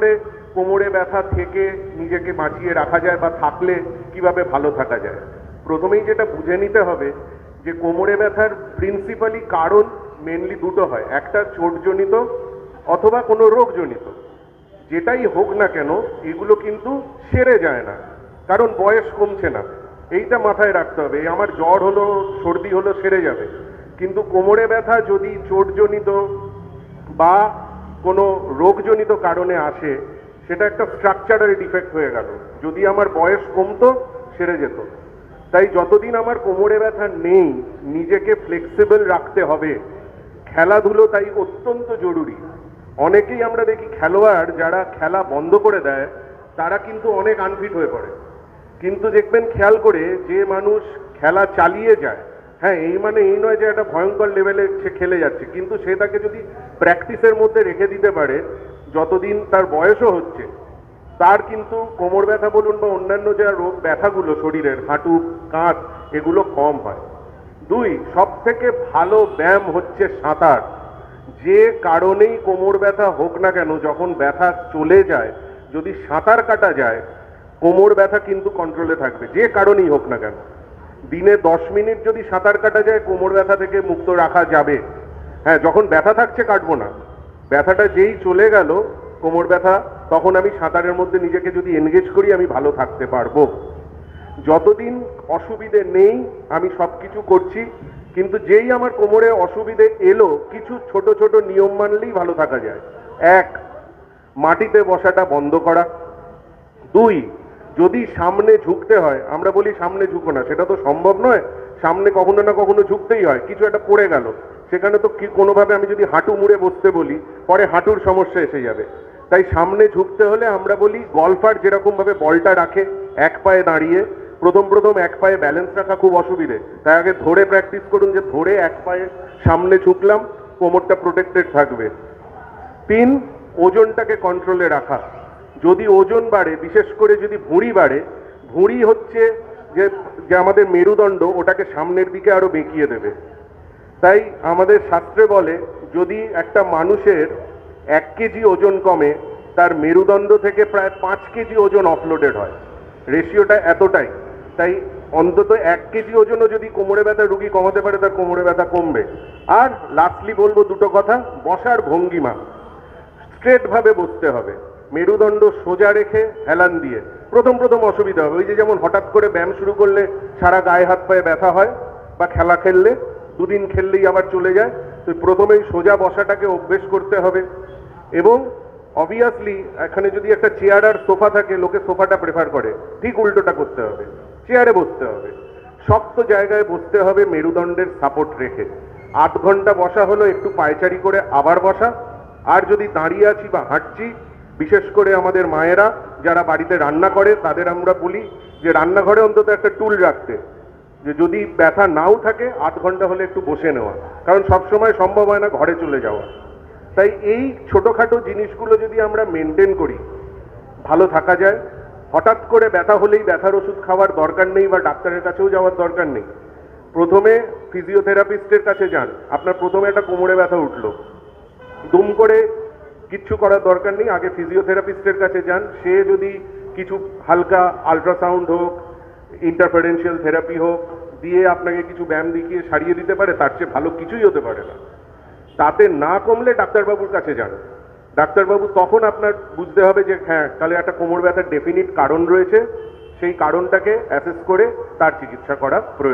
করে কোমরে ব্যথা থেকে নিজেকে বাঁচিয়ে রাখা যায় বা থাকলে কিভাবে ভালো থাকা যায়। প্রথমেই যেটা বুঝে নিতে হবে যে কোমরে ব্যথার প্রিন্সিপালি কারণ মেনলি দুটো হয়, একটা চোটজনিত অথবা কোনো রোগজনিত। যেটাই হোক না কেন এগুলো কিন্তু সেরে যায় না, কারণ বয়স কমছে না। এইটা মাথায় রাখতে হবে। আমার জ্বর হলো, সর্দি হলো, সেরে যাবে, কিন্তু কোমরে ব্যথা যদি চোটজনিত বা কোনো রোগজনিত কারণে আসে, সেটা একটা স্ট্রাকচারাল ডিফেক্ট হয়ে গেল। যদি আমার বয়স কমতো সেরে যেত। তাই যতদিন আমার কোমরে ব্যথা নেই নিজেকে ফ্লেক্সিবল রাখতে হবে। খেলাধুলো তাই অত্যন্ত জরুরি। অনেকেই আমরা দেখি খেলোয়াড় যারা খেলা বন্ধ করে দেয় তারা কিন্তু অনেক আনফিট হয়ে পড়ে, কিন্তু দেখবেন খেয়াল করে যে মানুষ খেলা চালিয়ে যায়, হ্যাঁ এই মানে এই নয় যে একটা ভয়ঙ্কর লেভেলে সে খেলে যাচ্ছে, কিন্তু সে তাকে যদি প্র্যাকটিসের মধ্যে রেখে দিতে পারে যতদিন তার বয়সও হচ্ছে, তার কিন্তু কোমর ব্যথা বলুন বা অন্যান্য যা রোগ ব্যথাগুলো শরীরের হাঁটু কাঁধ এগুলো কম হয়। দুই, সব থেকে ভালো ব্যায়াম হচ্ছে সাঁতার। যে কারণেই কোমর ব্যথা হোক না কেন, যখন ব্যথা চলে যায় যদি সাঁতার কাটা যায় কোমর ব্যথা কিন্তু কন্ট্রোলে থাকবে, যে কারণেই হোক না কেন। দিনে 10 মিনিট যদি সাঁতার কাটা যায় কোমর ব্যথা থেকে মুক্ত রাখা যাবে। হ্যাঁ, যখন ব্যথা থাকছে কাটবো না, ব্যথাটা যেই চলে গেল কোমর ব্যথা, তখন আমি সাঁতারের মধ্যে নিজেকে যদি এনগেজ করি আমি ভালো থাকতে পারবো। যতদিন অসুবিধে নেই আমি সব কিছু করছি, কিন্তু যেই আমার কোমরে অসুবিধে এলো কিছু ছোট ছোট নিয়ম মানলেই ভালো থাকা যায়। এক, মাটিতে বসাটা বন্ধ করা। দুই, যদি সামনে ঝুঁকতে হয়, আমরা বলি সামনে ঝুঁকো না, সেটা তো সম্ভব নয়। সামনে কখনো না কখনো ঝুঁকতেই হয়, কিছু একটা পড়ে গেল সেখানে তো কি কোনোভাবে আমি যদি হাঁটু মুড়ে বসতে বলি পরে হাঁটুর সমস্যা এসে যাবে। তাই সামনে ঝুঁকতে হলে আমরা বলি গলফার যেরকম ভাবে বলটা রাখে এক পায়ে দাঁড়িয়ে, প্রথম প্রথম এক পায়ে ব্যালেন্স রাখা খুব অসুবিধে, তাই আগে ধরে প্র্যাকটিস করুন যে ধরে এক পায়ে সামনে ঝুঁকলাম, কোমরটা প্রোটেক্টেড থাকবে। তিন, ওজনটাকে কন্ট্রোলে রাখা। যদি ওজন বাড়ে, বিশেষ করে যদি ভুঁড়ি বাড়ে, ভুঁড়ি হচ্ছে যে যে আমাদের মেরুদণ্ড, ওটাকে সামনের দিকে আরো বেঁকিয়ে দেবে। তাই আমাদের শাস্ত্রে বলে যদি একটা মানুষের 1 কেজি ওজন কমে তার মেরুদণ্ড থেকে প্রায় 5 কেজি ওজন অফলোডেড হয়। রেশিওটা এতটাই। তাই অন্তত 1 কেজি ওজনও যদি কোমরে ব্যথা রুগী কমাতে পারে তার কোমরে ব্যথা কমবে। আর লাস্টলি বলবো দুটো কথা, বসার ভঙ্গিমা। স্ট্রেট ভাবে বসতে হবে, মেরুদণ্ড সোজা রেখে হেলান দিয়ে। প্রথম প্রথম অসুবিধা হবে, ওই যে যেমন হঠাৎ করে ব্যায়াম শুরু করলে সারা গায়ে হাত পায়ে ব্যথা হয়, বা খেলা খেললে 2 দিন খেললেই আবার চলে যায়। তো প্রথমেই সোজা বসাটাকে অভ্যেস করতে হবে। এবং অবভিয়াসলি এখানে যদি একটা চেয়ার আর সোফা থাকে লোকে সোফাটা প্রেফার করে, ঠিক উল্টোটা করতে হবে, চেয়ারে বসতে হবে। শক্ত জায়গায় বসতে হবে মেরুদণ্ডের সাপোর্ট রেখে। 8 ঘন্টা বসা হলো, একটু পায়চারি করে আবার বসা। আর যদি দাঁড়িয়ে আছি বা হাঁটছি, বিশেষ করে আমাদের মায়েরা যারা বাড়িতে রান্না করে তাদের আমরা বলি যে রান্নাঘরে অন্তত একটা টুল রাখতে, যে যদি ব্যথা নাও থাকে 8 ঘন্টা হলে একটু বসে নেওয়া, কারণ সবসময় সম্ভব হয় না ঘরে চলে যাওয়া। তাই এই ছোটোখাটো জিনিসগুলো যদি আমরা মেনটেন করি ভালো থাকা যায়। হঠাৎ করে ব্যথা হলেই ব্যথার ওষুধ খাওয়ার দরকার নেই বা ডাক্তারের কাছেও যাওয়ার দরকার নেই। প্রথমে ফিজিওথেরাপিস্টের কাছে যান। আপনার প্রথমে একটা কোমরে ব্যথা উঠলো, দুম করে কিচ্ছু করার দরকার নেই, আগে ফিজিওথেরাপিস্টের কাছে যান। সে যদি কিছু হালকা আল্ট্রাসাউন্ড হোক, ইন্টারফারেন্সিয়াল থেরাপি হোক দিয়ে আপনাকে কিছু ব্যায়াম দেখিয়ে সারিয়ে দিতে পারে, তার চেয়ে ভালো কিছুই হতে পারে না। তাতে না কমলে ডাক্তারবাবুর কাছে যান। ডাক্তারবাবু তখন আপনার বুঝতে হবে যে হ্যাঁ তাহলে একটা কোমর ব্যথার ডেফিনিট কারণ রয়েছে, সেই কারণটাকে অ্যাসেস করে তার চিকিৎসা করা প্রয়োজন।